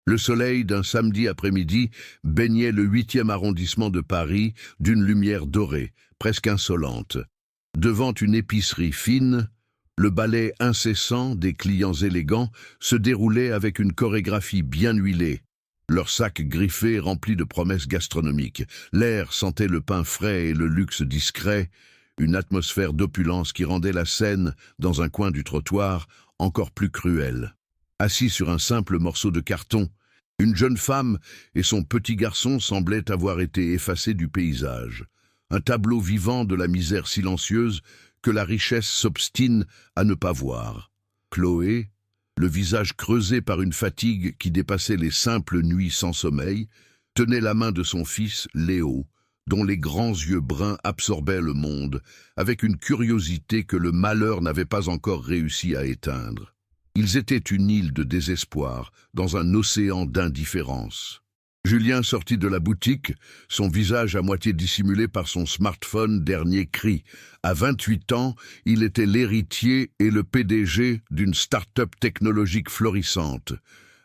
Le soleil d'un samedi après-midi baignait le 8e arrondissement de Paris d'une lumière dorée, presque insolente. Devant une épicerie fine, le ballet incessant des clients élégants se déroulait avec une chorégraphie bien huilée. Leurs sacs griffés remplis de promesses gastronomiques. L'air sentait le pain frais et le luxe discret, une atmosphère d'opulence qui rendait la scène, dans un coin du trottoir, encore plus cruelle. Assis sur un simple morceau de carton, une jeune femme et son petit garçon semblaient avoir été effacés du paysage. Un tableau vivant de la misère silencieuse que la richesse s'obstine à ne pas voir. Chloé, le visage creusé par une fatigue qui dépassait les simples nuits sans sommeil, tenait la main de son fils, Léo, dont les grands yeux bruns absorbaient le monde, avec une curiosité que le malheur n'avait pas encore réussi à éteindre. Ils étaient une île de désespoir, dans un océan d'indifférence. Julien sortit de la boutique, son visage à moitié dissimulé par son smartphone dernier cri. À 28 ans, il était l'héritier et le PDG d'une start-up technologique florissante.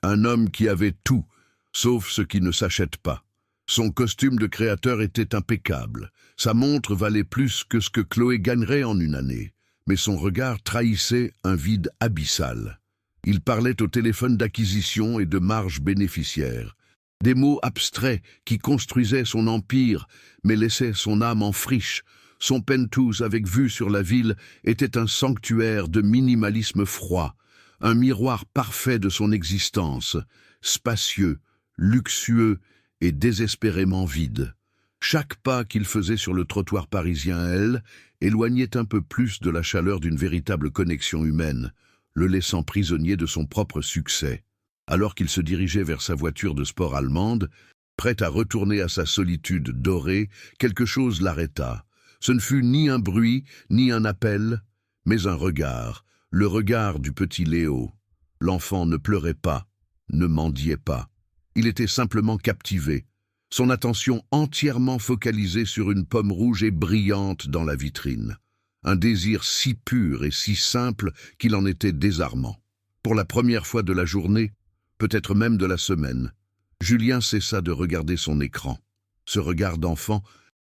Un homme qui avait tout, sauf ce qui ne s'achète pas. Son costume de créateur était impeccable. Sa montre valait plus que ce que Chloé gagnerait en une année. Mais son regard trahissait un vide abyssal. Il parlait au téléphone d'acquisition et de marge bénéficiaire. Des mots abstraits qui construisaient son empire, mais laissaient son âme en friche. Son penthouse avec vue sur la ville était un sanctuaire de minimalisme froid, un miroir parfait de son existence, spacieux, luxueux et désespérément vide. Chaque pas qu'il faisait sur le trottoir parisien, éloignait un peu plus de la chaleur d'une véritable connexion humaine, le laissant prisonnier de son propre succès. Alors qu'il se dirigeait vers sa voiture de sport allemande, prêt à retourner à sa solitude dorée, quelque chose l'arrêta. Ce ne fut ni un bruit, ni un appel, mais un regard, le regard du petit Léo. L'enfant ne pleurait pas, ne mendiait pas. Il était simplement captivé, son attention entièrement focalisée sur une pomme rouge et brillante dans la vitrine. Un désir si pur et si simple qu'il en était désarmant. Pour la première fois de la journée, peut-être même de la semaine, Julien cessa de regarder son écran. Ce regard d'enfant,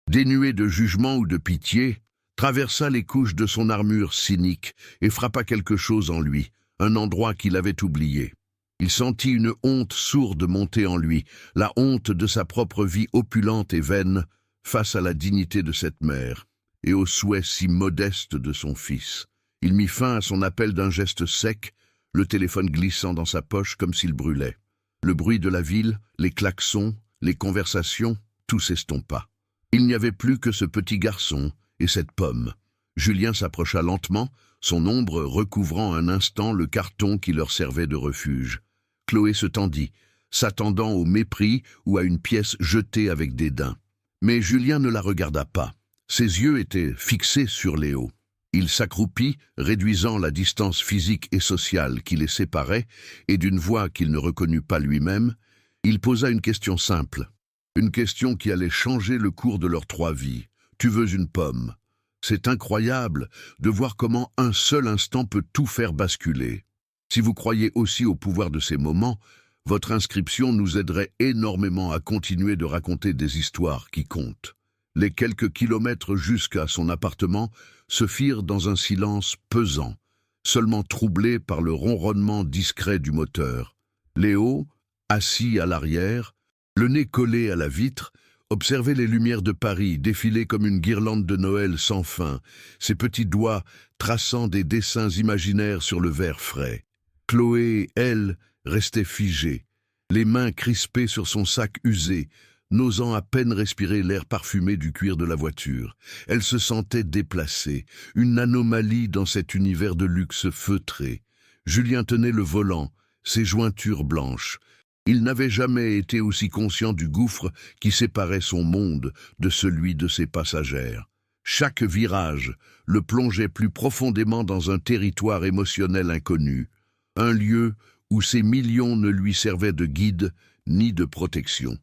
dénué de jugement ou de pitié, traversa les couches de son armure cynique et frappa quelque chose en lui, un endroit qu'il avait oublié. Il sentit une honte sourde monter en lui, la honte de sa propre vie opulente et vaine, face à la dignité de cette mère, et au souhait si modeste de son fils. Il mit fin à son appel d'un geste sec, le téléphone glissant dans sa poche comme s'il brûlait. Le bruit de la ville, les klaxons, les conversations, tout s'estompa. Il n'y avait plus que ce petit garçon et cette pomme. Julien s'approcha lentement, son ombre recouvrant un instant le carton qui leur servait de refuge. Chloé se tendit, s'attendant au mépris ou à une pièce jetée avec dédain. Mais Julien ne la regarda pas. Ses yeux étaient fixés sur Léo. Il s'accroupit, réduisant la distance physique et sociale qui les séparait, et d'une voix qu'il ne reconnut pas lui-même, il posa une question simple. Une question qui allait changer le cours de leurs 3 vies. « Tu veux une pomme ?» C'est incroyable de voir comment un seul instant peut tout faire basculer. Si vous croyez aussi au pouvoir de ces moments, votre inscription nous aiderait énormément à continuer de raconter des histoires qui comptent. Les quelques kilomètres jusqu'à son appartement se firent dans un silence pesant, seulement troublé par le ronronnement discret du moteur. Léo, assis à l'arrière, le nez collé à la vitre, observait les lumières de Paris défiler comme une guirlande de Noël sans fin, ses petits doigts traçant des dessins imaginaires sur le verre frais. Chloé, elle, restait figée, les mains crispées sur son sac usé, n'osant à peine respirer l'air parfumé du cuir de la voiture. Elle se sentait déplacée, une anomalie dans cet univers de luxe feutré. Julien tenait le volant, ses jointures blanches. Il n'avait jamais été aussi conscient du gouffre qui séparait son monde de celui de ses passagères. Chaque virage le plongeait plus profondément dans un territoire émotionnel inconnu, un lieu où ses millions ne lui servaient de guide ni de protection,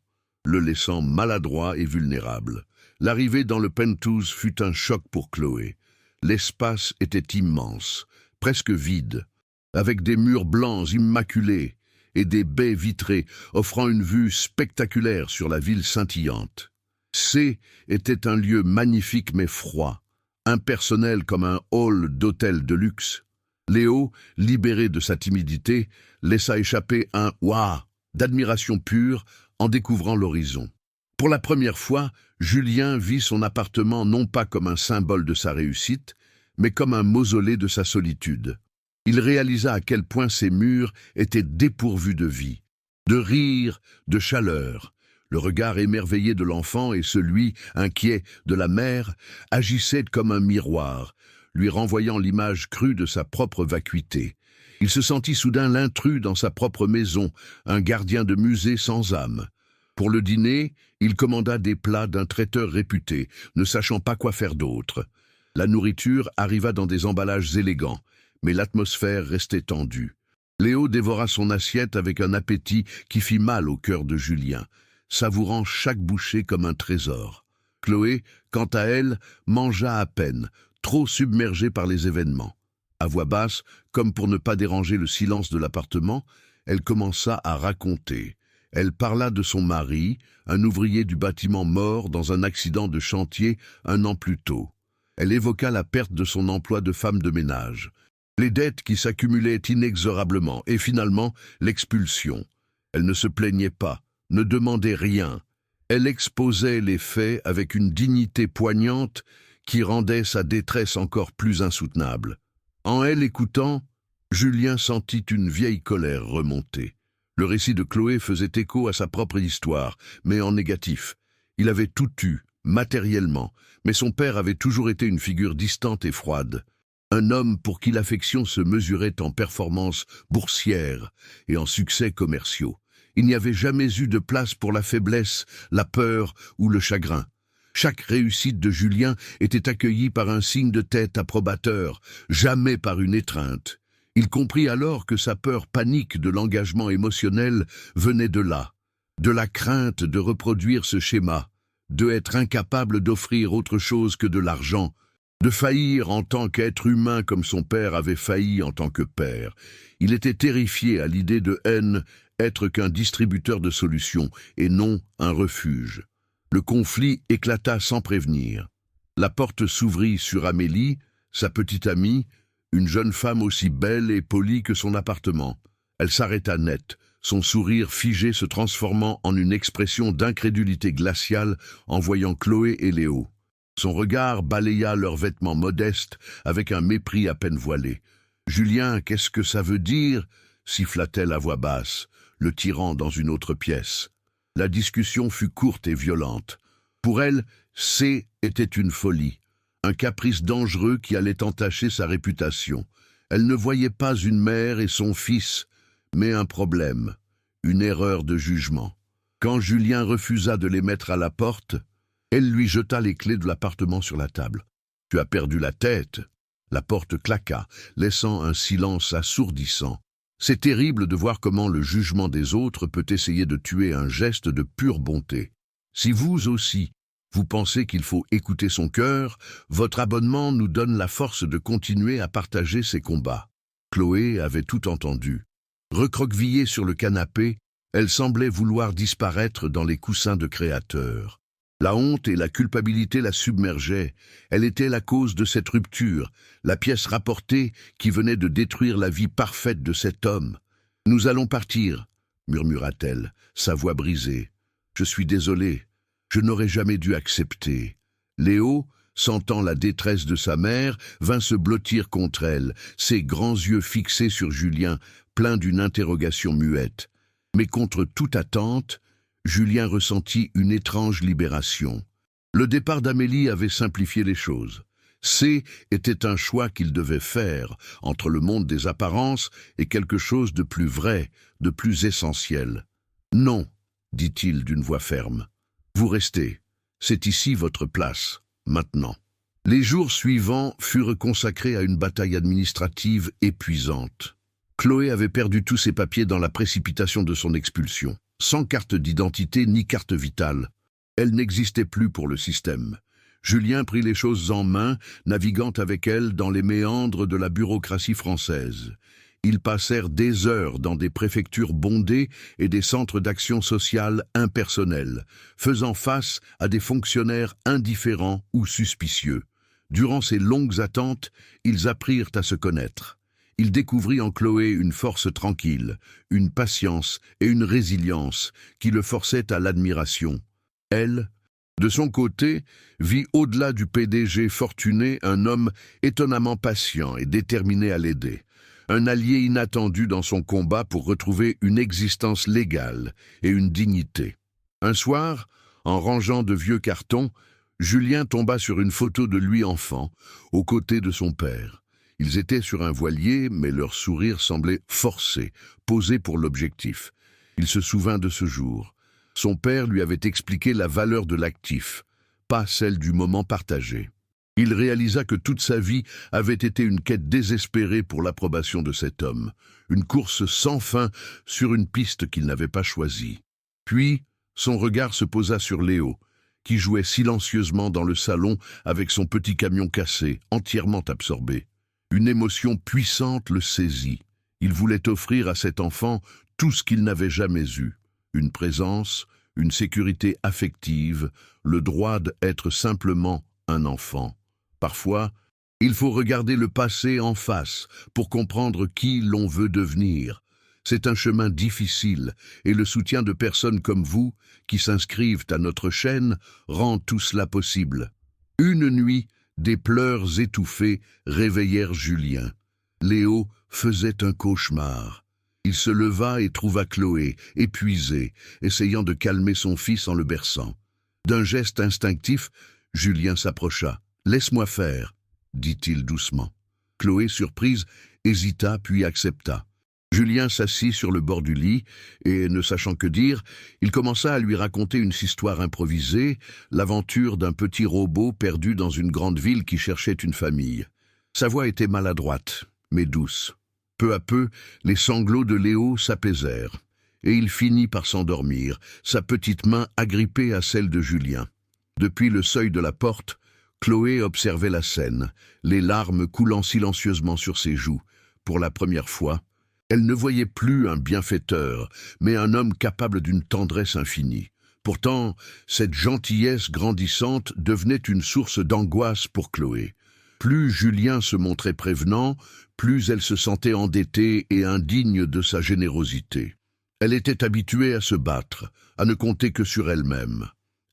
le laissant maladroit et vulnérable. L'arrivée dans le penthouse fut un choc pour Chloé. L'espace était immense, presque vide, avec des murs blancs immaculés et des baies vitrées, offrant une vue spectaculaire sur la ville scintillante. C était un lieu magnifique mais froid, impersonnel comme un hall d'hôtel de luxe. Léo, libéré de sa timidité, laissa échapper un « Waouh » d'admiration pure en découvrant l'horizon. Pour la première fois, Julien vit son appartement non pas comme un symbole de sa réussite, mais comme un mausolée de sa solitude. Il réalisa à quel point ses murs étaient dépourvus de vie, de rire, de chaleur. Le regard émerveillé de l'enfant et celui, inquiet, de la mère, agissaient comme un miroir, lui renvoyant l'image crue de sa propre vacuité. Il se sentit soudain l'intrus dans sa propre maison, un gardien de musée sans âme. Pour le dîner, il commanda des plats d'un traiteur réputé, ne sachant pas quoi faire d'autre. La nourriture arriva dans des emballages élégants, mais l'atmosphère restait tendue. Léo dévora son assiette avec un appétit qui fit mal au cœur de Julien, savourant chaque bouchée comme un trésor. Chloé, quant à elle, mangea à peine, trop submergée par les événements. À voix basse, comme pour ne pas déranger le silence de l'appartement, elle commença à raconter. Elle parla de son mari, un ouvrier du bâtiment mort dans un accident de chantier 1 an plus tôt. Elle évoqua la perte de son emploi de femme de ménage, les dettes qui s'accumulaient inexorablement et finalement l'expulsion. Elle ne se plaignait pas, ne demandait rien. Elle exposait les faits avec une dignité poignante qui rendait sa détresse encore plus insoutenable. En elle écoutant, Julien sentit une vieille colère remonter. Le récit de Chloé faisait écho à sa propre histoire, mais en négatif. Il avait tout eu, matériellement, mais son père avait toujours été une figure distante et froide. Un homme pour qui l'affection se mesurait en performances boursières et en succès commerciaux. Il n'y avait jamais eu de place pour la faiblesse, la peur ou le chagrin. Chaque réussite de Julien était accueillie par un signe de tête approbateur, jamais par une étreinte. Il comprit alors que sa peur panique de l'engagement émotionnel venait de là, de la crainte de reproduire ce schéma, de être incapable d'offrir autre chose que de l'argent, de faillir en tant qu'être humain comme son père avait failli en tant que père. Il était terrifié à l'idée de haine, être qu'un distributeur de solutions et non un refuge. Le conflit éclata sans prévenir. La porte s'ouvrit sur Amélie, sa petite amie, une jeune femme aussi belle et polie que son appartement. Elle s'arrêta net, son sourire figé se transformant en une expression d'incrédulité glaciale en voyant Chloé et Léo. Son regard balaya leurs vêtements modestes avec un mépris à peine voilé. « Julien, qu'est-ce que ça veut dire ?» siffla-t-elle à voix basse, le tirant dans une autre pièce. La discussion fut courte et violente. Pour elle, C était une folie, un caprice dangereux qui allait entacher sa réputation. Elle ne voyait pas une mère et son fils, mais un problème, une erreur de jugement. Quand Julien refusa de les mettre à la porte, elle lui jeta les clés de l'appartement sur la table. « Tu as perdu la tête !» La porte claqua, laissant un silence assourdissant. C'est terrible de voir comment le jugement des autres peut essayer de tuer un geste de pure bonté. Si vous aussi, vous pensez qu'il faut écouter son cœur, votre abonnement nous donne la force de continuer à partager ces combats. Chloé avait tout entendu. Recroquevillée sur le canapé, elle semblait vouloir disparaître dans les coussins de créateur. La honte et la culpabilité la submergeaient. Elle était la cause de cette rupture, la pièce rapportée qui venait de détruire la vie parfaite de cet homme. « Nous allons partir », murmura-t-elle, sa voix brisée. « Je suis désolée, je n'aurais jamais dû accepter. » Léo, sentant la détresse de sa mère, vint se blottir contre elle, ses grands yeux fixés sur Julien, pleins d'une interrogation muette. Mais contre toute attente, Julien ressentit une étrange libération. Le départ d'Amélie avait simplifié les choses. C était un choix qu'il devait faire entre le monde des apparences et quelque chose de plus vrai, de plus essentiel. « Non », dit-il d'une voix ferme. « Vous restez. C'est ici votre place, maintenant. » Les jours suivants furent consacrés à une bataille administrative épuisante. Chloé avait perdu tous ses papiers dans la précipitation de son expulsion. Sans carte d'identité ni carte vitale. Elle n'existait plus pour le système. Julien prit les choses en main, naviguant avec elle dans les méandres de la bureaucratie française. Ils passèrent des heures dans des préfectures bondées et des centres d'action sociale impersonnels, faisant face à des fonctionnaires indifférents ou suspicieux. Durant ces longues attentes, ils apprirent à se connaître. Il découvrit en Chloé une force tranquille, une patience et une résilience qui le forçaient à l'admiration. Elle, de son côté, vit au-delà du PDG fortuné un homme étonnamment patient et déterminé à l'aider. Un allié inattendu dans son combat pour retrouver une existence légale et une dignité. Un soir, en rangeant de vieux cartons, Julien tomba sur une photo de lui enfant, aux côtés de son père. Ils étaient sur un voilier, mais leur sourire semblait forcé, posé pour l'objectif. Il se souvint de ce jour. Son père lui avait expliqué la valeur de l'actif, pas celle du moment partagé. Il réalisa que toute sa vie avait été une quête désespérée pour l'approbation de cet homme, une course sans fin sur une piste qu'il n'avait pas choisie. Puis, son regard se posa sur Léo, qui jouait silencieusement dans le salon avec son petit camion cassé, entièrement absorbé. Une émotion puissante le saisit. Il voulait offrir à cet enfant tout ce qu'il n'avait jamais eu. Une présence, une sécurité affective, le droit d'être simplement un enfant. Parfois, il faut regarder le passé en face pour comprendre qui l'on veut devenir. C'est un chemin difficile et le soutien de personnes comme vous, qui s'inscrivent à notre chaîne, rend tout cela possible. Une nuit, des pleurs étouffés réveillèrent Julien. Léo faisait un cauchemar. Il se leva et trouva Chloé, épuisée, essayant de calmer son fils en le berçant. D'un geste instinctif, Julien s'approcha. « Laisse-moi faire », dit-il doucement. Chloé, surprise, hésita puis accepta. Julien s'assit sur le bord du lit et, ne sachant que dire, il commença à lui raconter une histoire improvisée, l'aventure d'un petit robot perdu dans une grande ville qui cherchait une famille. Sa voix était maladroite, mais douce. Peu à peu, les sanglots de Léo s'apaisèrent, et il finit par s'endormir, sa petite main agrippée à celle de Julien. Depuis le seuil de la porte, Chloé observait la scène, les larmes coulant silencieusement sur ses joues. Pour la première fois, elle ne voyait plus un bienfaiteur, mais un homme capable d'une tendresse infinie. Pourtant, cette gentillesse grandissante devenait une source d'angoisse pour Chloé. Plus Julien se montrait prévenant, plus elle se sentait endettée et indigne de sa générosité. Elle était habituée à se battre, à ne compter que sur elle-même.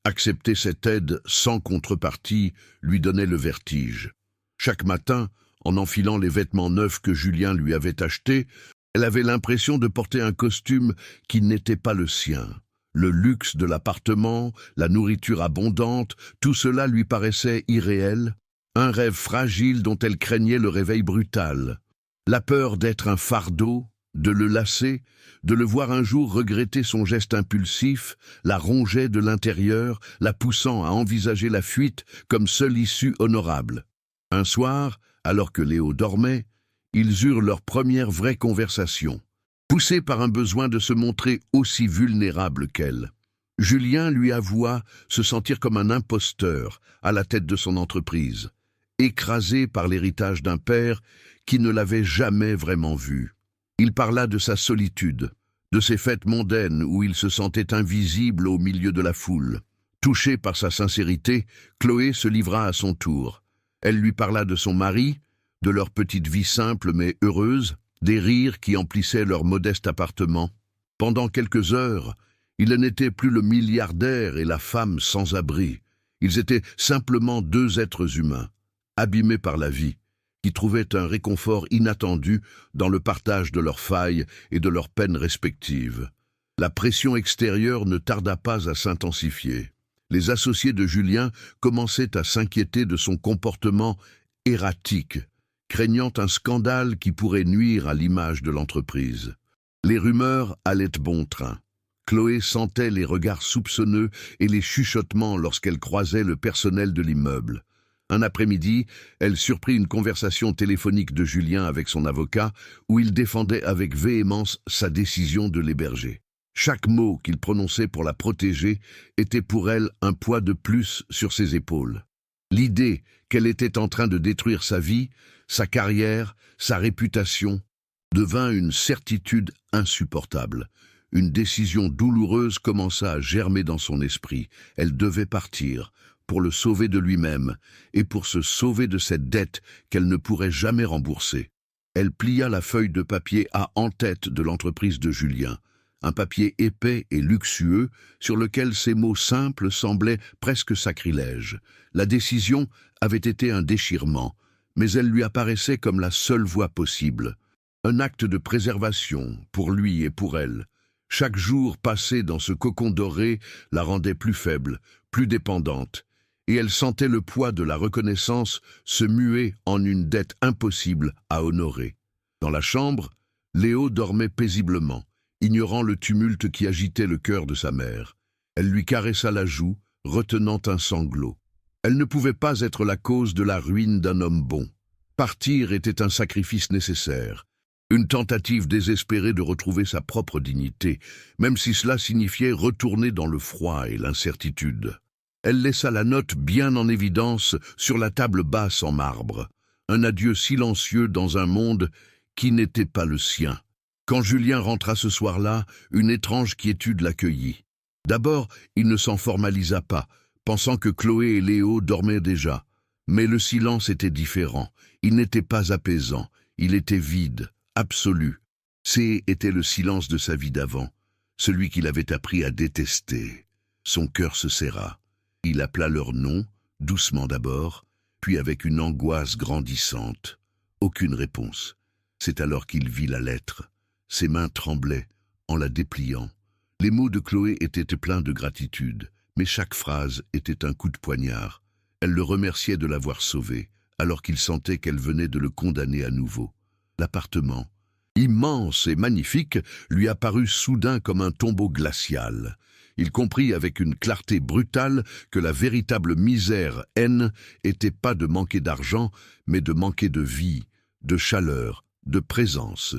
Accepter cette aide sans contrepartie lui donnait le vertige. Chaque matin, en enfilant les vêtements neufs que Julien lui avait achetés, elle avait l'impression de porter un costume qui n'était pas le sien. Le luxe de l'appartement, la nourriture abondante, tout cela lui paraissait irréel, un rêve fragile dont elle craignait le réveil brutal. La peur d'être un fardeau, de le lasser, de le voir un jour regretter son geste impulsif, la rongeait de l'intérieur, la poussant à envisager la fuite comme seule issue honorable. Un soir, alors que Léo dormait, ils eurent leur première vraie conversation, poussés par un besoin de se montrer aussi vulnérable qu'elle. Julien lui avoua se sentir comme un imposteur à la tête de son entreprise, écrasé par l'héritage d'un père qui ne l'avait jamais vraiment vu. Il parla de sa solitude, de ses fêtes mondaines où il se sentait invisible au milieu de la foule. Touchée par sa sincérité, Chloé se livra à son tour. Elle lui parla de son mari, de leur petite vie simple mais heureuse, des rires qui emplissaient leur modeste appartement. Pendant quelques heures, il n'était plus le milliardaire et la femme sans abri. Ils étaient simplement deux êtres humains, abîmés par la vie, qui trouvaient un réconfort inattendu dans le partage de leurs failles et de leurs peines respectives. La pression extérieure ne tarda pas à s'intensifier. Les associés de Julien commençaient à s'inquiéter de son comportement erratique, craignant un scandale qui pourrait nuire à l'image de l'entreprise. Les rumeurs allaient bon train. Chloé sentait les regards soupçonneux et les chuchotements lorsqu'elle croisait le personnel de l'immeuble. Un après-midi, elle surprit une conversation téléphonique de Julien avec son avocat où il défendait avec véhémence sa décision de l'héberger. Chaque mot qu'il prononçait pour la protéger était pour elle un poids de plus sur ses épaules. L'idée qu'elle était en train de détruire sa vie, sa carrière, sa réputation, devint une certitude insupportable. Une décision douloureuse commença à germer dans son esprit. Elle devait partir, pour le sauver de lui-même, et pour se sauver de cette dette qu'elle ne pourrait jamais rembourser. Elle plia la feuille de papier à en-tête de l'entreprise de Julien, un papier épais et luxueux sur lequel ces mots simples semblaient presque sacrilèges. La décision avait été un déchirement, mais elle lui apparaissait comme la seule voie possible. Un acte de préservation pour lui et pour elle. Chaque jour passé dans ce cocon doré la rendait plus faible, plus dépendante, et elle sentait le poids de la reconnaissance se muer en une dette impossible à honorer. Dans la chambre, Léo dormait paisiblement, ignorant le tumulte qui agitait le cœur de sa mère. Elle lui caressa la joue, retenant un sanglot. Elle ne pouvait pas être la cause de la ruine d'un homme bon. Partir était un sacrifice nécessaire, une tentative désespérée de retrouver sa propre dignité, même si cela signifiait retourner dans le froid et l'incertitude. Elle laissa la note bien en évidence sur la table basse en marbre, un adieu silencieux dans un monde qui n'était pas le sien. Quand Julien rentra ce soir-là, une étrange quiétude l'accueillit. D'abord, il ne s'en formalisa pas, pensant que Chloé et Léo dormaient déjà. Mais le silence était différent, il n'était pas apaisant, il était vide, absolu. C'était le silence de sa vie d'avant, celui qu'il avait appris à détester. Son cœur se serra. Il appela leur nom, doucement d'abord, puis avec une angoisse grandissante. Aucune réponse. C'est alors qu'il vit la lettre. Ses mains tremblaient en la dépliant. Les mots de Chloé étaient pleins de gratitude, mais chaque phrase était un coup de poignard. Elle le remerciait de l'avoir sauvé, alors qu'il sentait qu'elle venait de le condamner à nouveau. L'appartement, immense et magnifique, lui apparut soudain comme un tombeau glacial. Il comprit avec une clarté brutale que la véritable misère-haine n'était pas de manquer d'argent, mais de manquer de vie, de chaleur, de présence.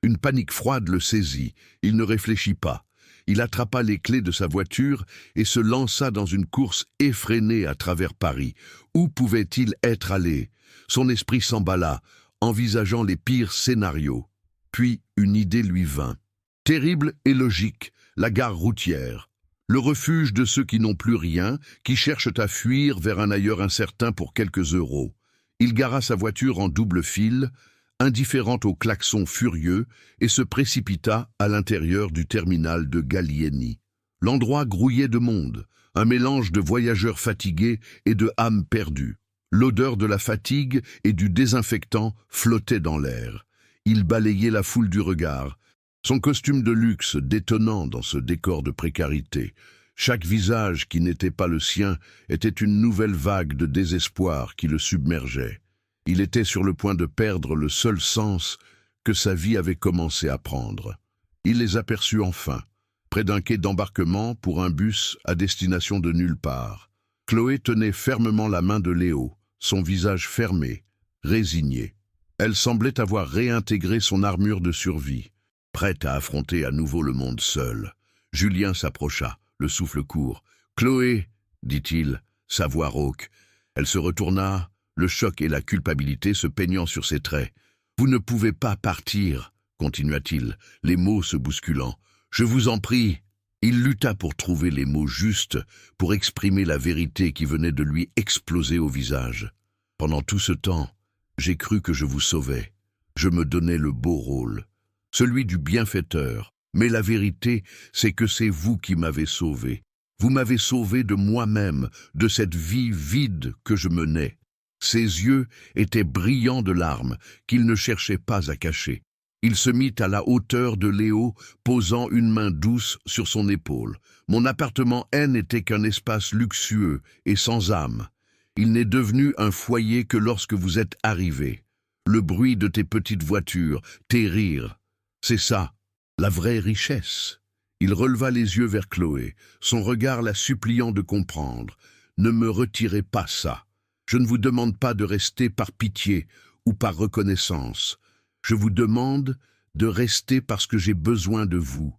Une panique froide le saisit, il ne réfléchit pas. Il attrapa les clés de sa voiture et se lança dans une course effrénée à travers Paris. Où pouvait-il être allé? Son esprit s'emballa, envisageant les pires scénarios. Puis une idée lui vint. Terrible et logique, la gare routière. Le refuge de ceux qui n'ont plus rien, qui cherchent à fuir vers un ailleurs incertain pour quelques euros. Il gara sa voiture en double file, indifférente aux klaxons furieux, et se précipita à l'intérieur du terminal de Gallieni. L'endroit grouillait de monde, un mélange de voyageurs fatigués et de âmes perdues. L'odeur de la fatigue et du désinfectant flottait dans l'air. Il balayait la foule du regard, son costume de luxe détonnant dans ce décor de précarité. Chaque visage qui n'était pas le sien était une nouvelle vague de désespoir qui le submergeait. Il était sur le point de perdre le seul sens que sa vie avait commencé à prendre. Il les aperçut enfin, près d'un quai d'embarquement pour un bus à destination de nulle part. Chloé tenait fermement la main de Léo, son visage fermé, résigné. Elle semblait avoir réintégré son armure de survie, prête à affronter à nouveau le monde seul. Julien s'approcha, le souffle court. « Chloé !» dit-il, sa voix rauque. Elle se retourna, le choc et la culpabilité se peignant sur ses traits. « Vous ne pouvez pas partir, » continua-t-il, les mots se bousculant. « Je vous en prie. » Il lutta pour trouver les mots justes, pour exprimer la vérité qui venait de lui exploser au visage. « Pendant tout ce temps, j'ai cru que je vous sauvais. Je me donnais le beau rôle, celui du bienfaiteur. Mais la vérité, c'est que c'est vous qui m'avez sauvé. Vous m'avez sauvé de moi-même, de cette vie vide que je menais. » Ses yeux étaient brillants de larmes qu'il ne cherchait pas à cacher. Il se mit à la hauteur de Léo, posant une main douce sur son épaule. « Mon appartement n'était qu'un espace luxueux et sans âme. Il n'est devenu un foyer que lorsque vous êtes arrivé. Le bruit de tes petites voitures, tes rires, c'est ça, la vraie richesse. » Il releva les yeux vers Chloé, son regard la suppliant de comprendre. « Ne me retirez pas ça. Je ne vous demande pas de rester par pitié ou par reconnaissance. Je vous demande de rester parce que j'ai besoin de vous.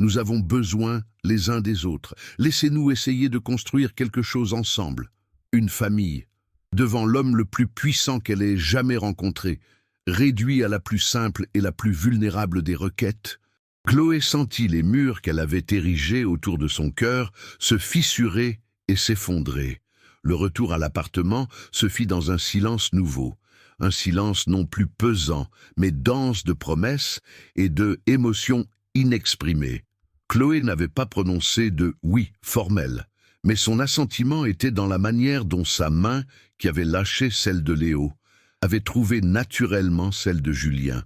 Nous avons besoin les uns des autres. Laissez-nous essayer de construire quelque chose ensemble. Une famille, devant l'homme le plus puissant qu'elle ait jamais rencontré, réduit à la plus simple et la plus vulnérable des requêtes, Chloé sentit les murs qu'elle avait érigés autour de son cœur se fissurer et s'effondrer. Le retour à l'appartement se fit dans un silence nouveau, un silence non plus pesant, mais dense de promesses et de émotions inexprimées. Chloé n'avait pas prononcé de « oui » formel, mais son assentiment était dans la manière dont sa main, qui avait lâché celle de Léo, avait trouvé naturellement celle de Julien.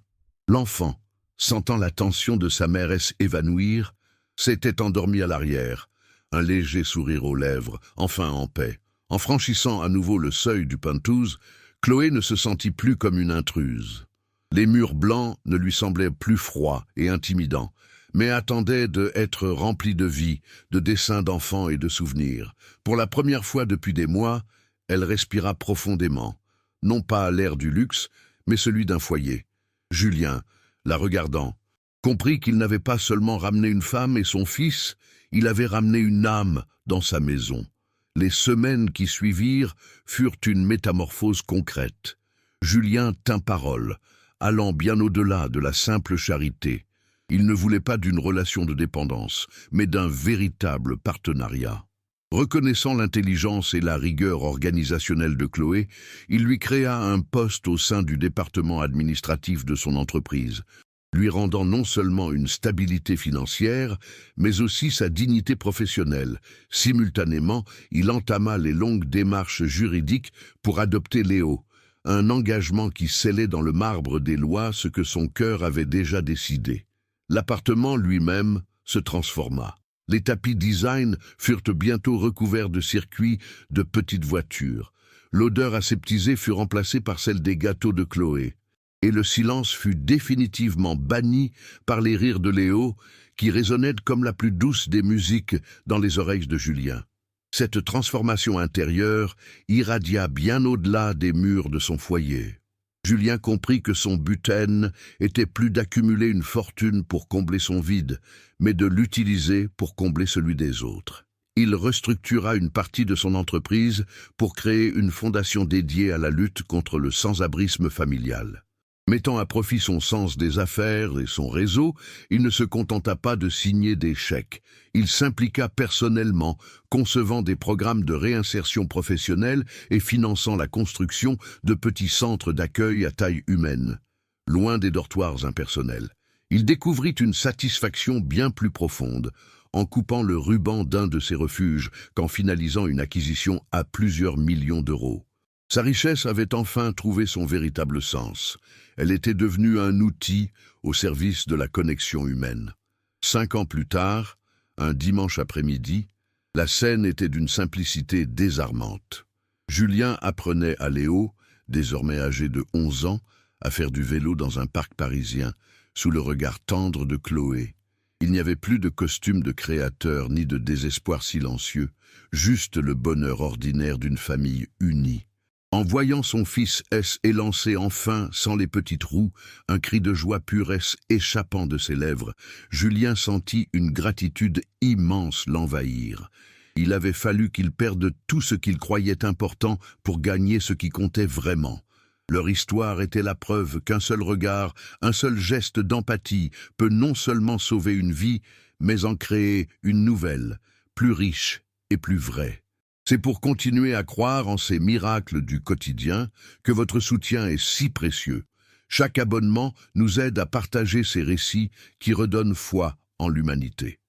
L'enfant, sentant la tension de sa mère s'évanouir, s'était endormi à l'arrière, un léger sourire aux lèvres, enfin en paix. En franchissant à nouveau le seuil du penthouse, Chloé ne se sentit plus comme une intruse. Les murs blancs ne lui semblaient plus froids et intimidants, mais attendaient d'être remplis de vie, de dessins d'enfants et de souvenirs. Pour la première fois depuis des mois, elle respira profondément, non pas l'air du luxe, mais celui d'un foyer. Julien, la regardant, comprit qu'il n'avait pas seulement ramené une femme et son fils, il avait ramené une âme dans sa maison. Les semaines qui suivirent furent une métamorphose concrète. Julien tint parole, allant bien au-delà de la simple charité. Il ne voulait pas d'une relation de dépendance, mais d'un véritable partenariat. Reconnaissant l'intelligence et la rigueur organisationnelle de Chloé, il lui créa un poste au sein du département administratif de son entreprise, lui rendant non seulement une stabilité financière, mais aussi sa dignité professionnelle. Simultanément, il entama les longues démarches juridiques pour adopter Léo, un engagement qui scellait dans le marbre des lois ce que son cœur avait déjà décidé. L'appartement lui-même se transforma. Les tapis design furent bientôt recouverts de circuits de petites voitures. L'odeur aseptisée fut remplacée par celle des gâteaux de Chloé. Et le silence fut définitivement banni par les rires de Léo, qui résonnaient comme la plus douce des musiques dans les oreilles de Julien. Cette transformation intérieure irradia bien au-delà des murs de son foyer. Julien comprit que son but était plus d'accumuler une fortune pour combler son vide, mais de l'utiliser pour combler celui des autres. Il restructura une partie de son entreprise pour créer une fondation dédiée à la lutte contre le sans-abrisme familial. Mettant à profit son sens des affaires et son réseau, il ne se contenta pas de signer des chèques. Il s'impliqua personnellement, concevant des programmes de réinsertion professionnelle et finançant la construction de petits centres d'accueil à taille humaine, loin des dortoirs impersonnels. Il découvrit une satisfaction bien plus profonde, en coupant le ruban d'un de ces refuges qu'en finalisant une acquisition à plusieurs millions d'euros. Sa richesse avait enfin trouvé son véritable sens. Elle était devenue un outil au service de la connexion humaine. 5 ans plus tard, un dimanche après-midi, la scène était d'une simplicité désarmante. Julien apprenait à Léo, désormais âgé de 11 ans, à faire du vélo dans un parc parisien, sous le regard tendre de Chloé. Il n'y avait plus de costume de créateur ni de désespoir silencieux, juste le bonheur ordinaire d'une famille unie. En voyant son fils élancer enfin, sans les petites roues, un cri de joie pure échappant de ses lèvres, Julien sentit une gratitude immense l'envahir. Il avait fallu qu'il perde tout ce qu'il croyait important pour gagner ce qui comptait vraiment. Leur histoire était la preuve qu'un seul regard, un seul geste d'empathie peut non seulement sauver une vie, mais en créer une nouvelle, plus riche et plus vraie. C'est pour continuer à croire en ces miracles du quotidien que votre soutien est si précieux. Chaque abonnement nous aide à partager ces récits qui redonnent foi en l'humanité.